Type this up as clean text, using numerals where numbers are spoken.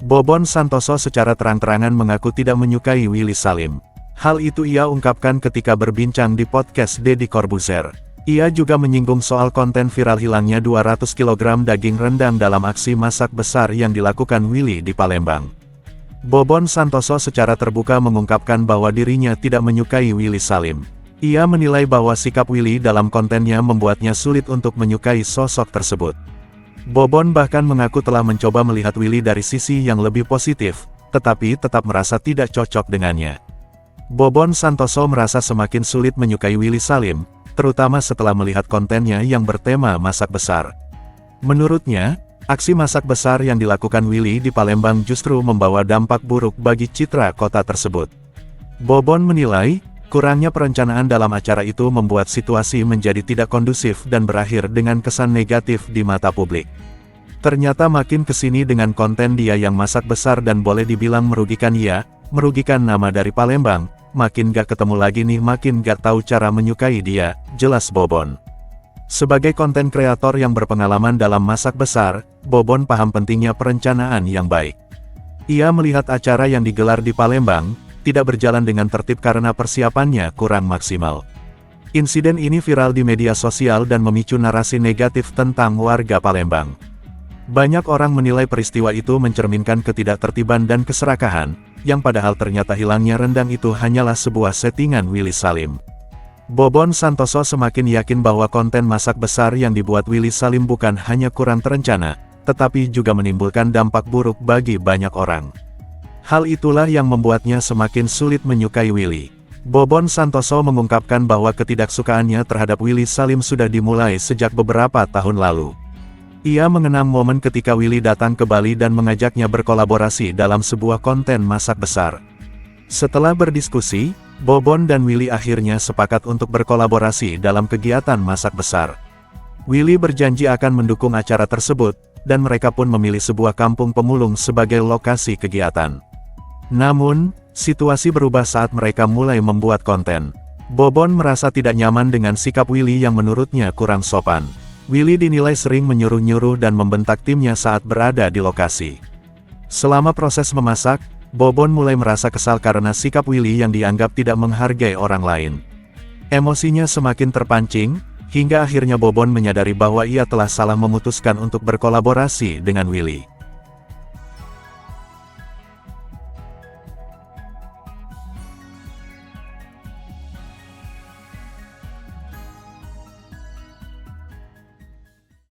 Bobon Santoso secara terang-terangan mengaku tidak menyukai Willy Salim. Hal itu ia ungkapkan ketika berbincang di podcast Deddy Corbuzier. Ia juga menyinggung soal konten viral hilangnya 200 kg daging rendang dalam aksi masak besar yang dilakukan Willy di Palembang. Bobon Santoso secara terbuka mengungkapkan bahwa dirinya tidak menyukai Willy Salim. Ia menilai bahwa sikap Willy dalam kontennya membuatnya sulit untuk menyukai sosok tersebut. Bobon bahkan mengaku telah mencoba melihat Willy dari sisi yang lebih positif, tetapi tetap merasa tidak cocok dengannya. Bobon Santoso merasa semakin sulit menyukai Willy Salim, terutama setelah melihat kontennya yang bertema masak besar. Menurutnya, aksi masak besar yang dilakukan Willy di Palembang justru membawa dampak buruk bagi citra kota tersebut. Bobon menilai, kurangnya perencanaan dalam acara itu membuat situasi menjadi tidak kondusif dan berakhir dengan kesan negatif di mata publik. Ternyata makin kesini dengan konten dia yang masak besar dan boleh dibilang merugikan nama dari Palembang, makin gak ketemu lagi nih, makin gak tahu cara menyukai dia, jelas Bobon. Sebagai konten kreator yang berpengalaman dalam masak besar, Bobon paham pentingnya perencanaan yang baik. Ia melihat acara yang digelar di Palembang tidak berjalan dengan tertib karena persiapannya kurang maksimal. Insiden ini viral di media sosial dan memicu narasi negatif tentang warga Palembang. Banyak orang menilai peristiwa itu mencerminkan ketidaktertiban dan keserakahan, yang padahal ternyata hilangnya rendang itu hanyalah sebuah settingan Willy Salim. Bobon Santoso semakin yakin bahwa konten masak besar yang dibuat Willy Salim bukan hanya kurang terencana, tetapi juga menimbulkan dampak buruk bagi banyak orang. Hal itulah yang membuatnya semakin sulit menyukai Willy. Bobon Santoso mengungkapkan bahwa ketidaksukaannya terhadap Willy Salim sudah dimulai sejak beberapa tahun lalu. Ia mengenang momen ketika Willy datang ke Bali dan mengajaknya berkolaborasi dalam sebuah konten masak besar. Setelah berdiskusi, Bobon dan Willy akhirnya sepakat untuk berkolaborasi dalam kegiatan masak besar. Willy berjanji akan mendukung acara tersebut, dan mereka pun memilih sebuah kampung pemulung sebagai lokasi kegiatan. Namun, situasi berubah saat mereka mulai membuat konten. Bobon merasa tidak nyaman dengan sikap Willy yang menurutnya kurang sopan. Willy dinilai sering menyuruh-nyuruh dan membentak timnya saat berada di lokasi. Selama proses memasak, Bobon mulai merasa kesal karena sikap Willy yang dianggap tidak menghargai orang lain. Emosinya semakin terpancing, hingga akhirnya Bobon menyadari bahwa ia telah salah memutuskan untuk berkolaborasi dengan Willy.